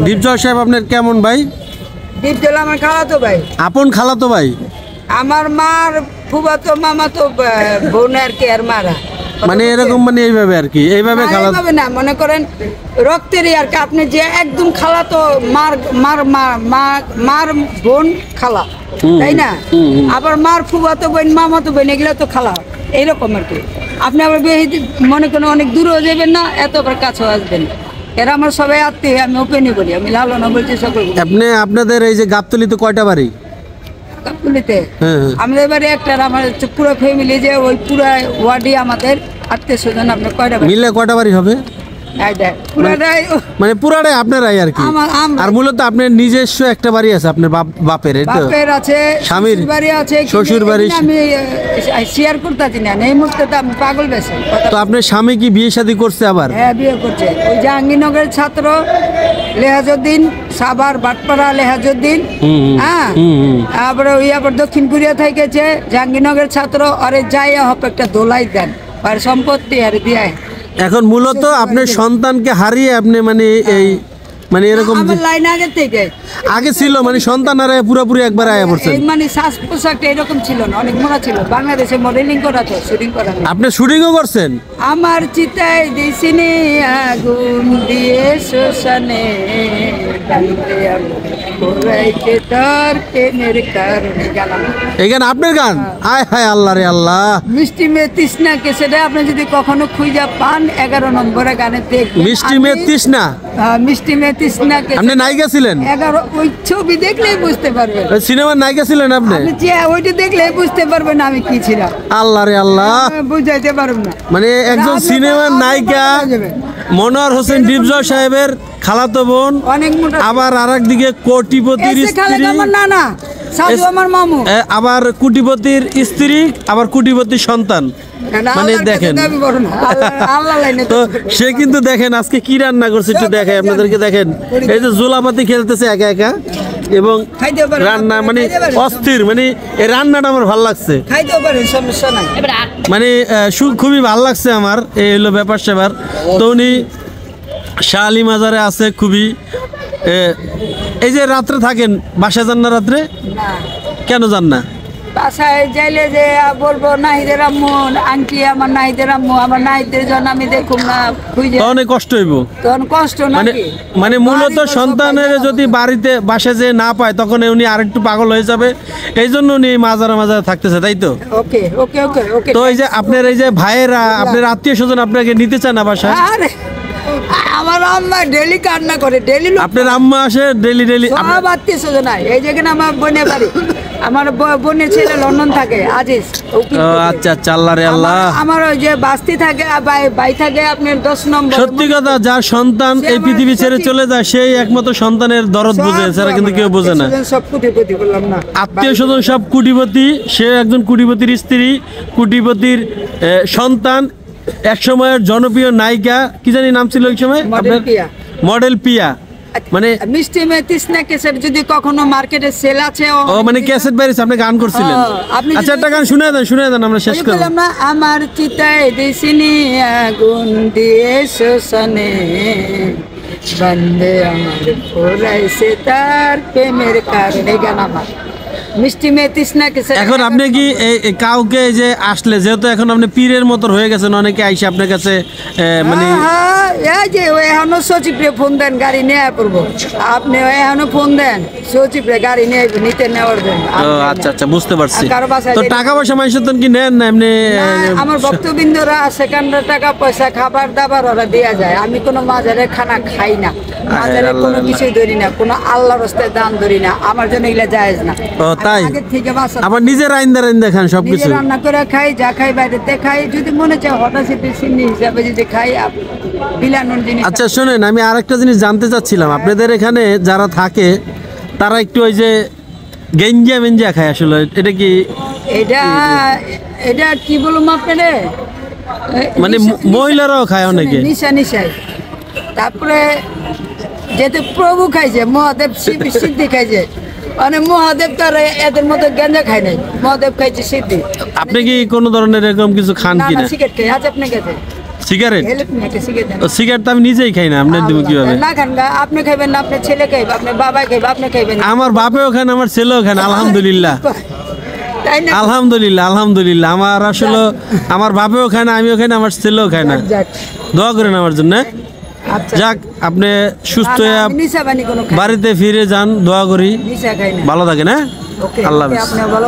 দীপজয় সাহেব আপনার কেমন ভাই? দীপজয় আমার খালাতো ভাই। আপন খালাতো ভাই? আমার মার ফুফাতো মামাতো বোন আর কি আর মারা। মানে এরকম মানে এইভাবে আর কি, এইভাবে খালাতো না, মনে করেন রক্তেরই আর কি। আপনি যে একদম খালাতো মার মার মার বোন খালা, তাই না? আবার মার ফুফাতো বোন মামাতো বোন এগুলো তো খালা, এইরকম আর কি। আপনি আবার মনে করেন অনেক দূরেও যাবেন না, এত আবার কাছেও আসবেন। এরা আমার সবাই আত্মীয়, আমি ওপেনই বলি, আমি লালনা বলছি সকল। আপনি আপনাদের এই যে গাবতলীতে কয়টা বাড়ি? গাবতলীতে আমাদের বাড়ি একটা, আমার পুরো ফ্যামিলি যে ওই পুরো ওয়ার্ডই আমাদের আত্মীয় স্বজন। আপনার কয়টা মিলে কয়টা বাড়ি হবে? মানে পুরাটাই আপনারাই আর কি। আর মূলত আপনার নিজস্ব একটা বাড়ি আছে আপনার বাপের আছে, স্বামীর বাড়ি আছে, শ্বশুর বাড়ি আমি শেয়ার করতেছি না এই মুহূর্তে। তো আমি পাগল বেশি। তো আপনার স্বামী কি বিয়ে শাদী করছে আবার? হ্যাঁ, বিয়ে করছে। ওই জাহাঙ্গীরনগরের ছাত্র লেহাজউদ্দিন, সাভার বাটপাড়া লেহাজউদ্দিন। হ্যাঁ, তারপরে ওই আবার দক্ষিণ কোরিয়া থাকেছে জাহাঙ্গীরনগরের ছাত্র। আরে যাই হোক একটা দোলাই দেন আর সম্পত্তি আর দিয়ে। এখন মূলত আপনার সন্তানকে হারিয়ে আপনি মানে এই মানে এরকম লাইন আগে থেকে আগে ছিল, মানে সন্তান আর পুরোপুরি একবার আয়া পড়ছেন। মানে শ্বাস পোশাকটা এরকম ছিল না, অনেক মোড়া ছিল। বাংলাদেশে মডেলিং করা তো, শুটিং করা। আপনি শুটিংও করছেন? আমার চিতায় দিছিনি আগুন দিয়ে শ্মশানে, এখানে আপনার গান? হায় হায় আল্লাহ রে আল্লাহ। মিষ্টি মে তৃষ্ণা কেসেটা আপনি যদি কখনো খুঁজে পান 11 নম্বরে গানে দেখবেন। মিষ্টি মে তৃষ্ণা? মিষ্টি মে তৃষ্ণা। আপনি নায়িকা ছিলেন? 11 ওই ছবি দেখলেই বুঝতে পারবেন। সিনেমার নায়িকা ছিলেন আপনি? ওইটা দেখলেই বুঝতে পারবেন আমি কি ছিলাম। আল্লাহ রে আল্লাহ, বুঝাইতে পারব না। মানে একজন সিনেমার নায়িকা মনোয়ার হোসেন দীপজয় সাহেবের খালাতো বোন, আবার আরেক দিকে কোটিপতির স্ত্রী, না সাধু আমার মামু, আবার কোটিপতির স্ত্রী, আবার কোটিপতির সন্তান। মানে দেখেন তো সে কিন্তু দেখেন আজকে কি রান্না করছে একটু দেখাই আপনাদেরকে। দেখেন এই যে জোলাপাতি খেলতেছে একা একা, এবং রান্না মানে অস্থির। মানে এই রান্নাটা আমার ভালো লাগছে, মানে খুবই ভালো লাগছে আমার। এই হলো ব্যাপার স্যাপার। তো উনি শাহ আলী মাজারে আছে খুবই। এই যে রাত্রে থাকেন, বাসায় যান না রাত্রে? কেন যান না? বাসায় যাইলে যে বলবো নাহিদের আম্মু আন্টি, আমার নাহিদের আম্মু, আমার নাহিদের জন্য আমি দেখুন না, অনেক কষ্ট হইব। তখন কষ্ট মানে মূলত সন্তানের যদি বাড়িতে বাসায় যে না পায় তখন উনি আরেকটু পাগল হয়ে যাবে, এই জন্য উনি মাজারে মাজারে থাকতেছে, তাই তো? ওকে ওকে ওকে ওকে। তো এই যে আপনার এই যে ভাইয়েরা, আপনার আত্মীয় স্বজন আপনাকে নিতে চান না বাসায়? আমার আম্মা ডেলি কান্না করে, ডেলি। আপনার আম্মা আসে ডেলি? সব আত্মীয় স্বজন এই যেখানে আমার বোনের বাড়ি, আমার বোনের ছেলে লন্ডন থাকে, আজিজ। আচ্ছা আচ্ছা, আল্লাহ রে আল্লাহ। আমার ওই যে বাস্তি থাকে, ভাই থাকে আপনার 10 নম্বর। সত্যি কথা, যার সন্তান এই পৃথিবী ছেড়ে চলে যায় সেই একমাত্র সন্তানের দরদ বোঝে, এছাড়া কিন্তু কেউ বোঝে না। সব কোটিপতি বললাম না, আত্মীয় স্বজন সব কোটিপতি। সে একজন কোটিপতির স্ত্রী, কোটিপতির সন্তান, এক সময়ের জনপ্রিয় নায়িকা, কি জানি নাম ছিল ওই সময়, মডেল পিয়া। মানে মিষ্টি মে তৃষ্ণা ক্যাসেট যদি কখনো মার্কেটে সেল আছে, ও মানে ক্যাসেট বেরিয়েছে, আপনি গান করছিলেন। আচ্ছা একটা গান শুনে দেন, আমরা শেষ করব না। আমার চিতায় দিছিনি আগুন দিয়ে শ্মশানে, বন্দে আমার পোড়াইছে তার প্রেমের কারণে। গান আমার মিষ্টি মে তৃষ্ণা ক্যাসেট। এখন আপনি কি কাউকে যে আসলে, যেহেতু এখন আপনি পীরের মতো হয়ে গেছেন, অনেকে আইসে আপনার কাছে মানে এই যে এখনো সচিবরে ফোন দেন, গাড়ি নিয়ে পড়বো। আপনি এখনো ফোন দেন সচিবরে, গাড়ি নিয়ে নিতে নেওয়ার জন্য। আচ্ছা আচ্ছা, বুঝতে পারছি। তো টাকা পয়সা মানুষের কি নেন না এমনি? আমার ভক্তবৃন্দরা সেখানে টাকা পয়সা খাবার দাবার ওরা দেওয়া যায়। আমি কোনো মাজারে খানা খাই না, মাজারে কোনো কিছুই ধরি না, কোনো আল্লাহর রাস্তায় দান ধরি না। আমার জন্য এগুলা জায়েজ না। তাই আমার নিজের আইন্দা খান, সবকিছু রান্না করে খাই, যা খাই বাইরেতে খাই। যদি মনে চায় হঠাৎ সিন্নি হিসাবে যদি খাই, বিলানোর জিনিস। আচ্ছা শোনেন, আমি আরেকটা জিনিস জানতে চাচ্ছিলাম। আপনাদের এখানে যারা থাকে তারা একটু ওই যে গেঞ্জা মেঞ্জা খায়, আসলে এটা কি? এটা কি বলবো আপনারে, মানে মহিলারাও খায় অনেকে, নিশাই। তারপরে যেতে প্রভু খাইছে, মহাদেব সিদ্ধি খাইছে, মানে মহাদেব তো এদের মতো গেঞ্জা খায় নাই, মহাদেব খাইছে সিদ্ধি। আপনি কি কোনো ধরনের এরকম কিছু খান কিনা? সিগারেট খাই। আচ্ছা আপনি গেছে সিগারেট হেলে তুমি একটা সিগারেট দেন। ও সিগারেট তো আমি নিজেই খাই না, আপনি দিব কিভাবে? না খান গা, আপনি খাইবেন না, আপনার ছেলে খাইবে, আপনার বাবা খাইবে, আপনি খাইবেন না। আমার বাপেও খান, আমার ছেলেও খান, আলহামদুলিল্লাহ। তাই না? আলহামদুলিল্লাহ, আলহামদুলিল্লাহ। আমার আসলে আমার বাপেও খায় না, আমিও খাই না, আমার ছেলেও খায় না। যাক, দোয়া করেন আমার জন্য। আচ্ছা। যাক, আপনি সুস্থ না, না, হয়ে আমি নিশা পানি কোনো খাই না। বাড়িতে ফিরে যান, দোয়া করি। নিশা খাই না। ভালো থাকেন, হ্যাঁ? ওকে, আল্লাহ ওকে, হাফেজ। আপনি ভালো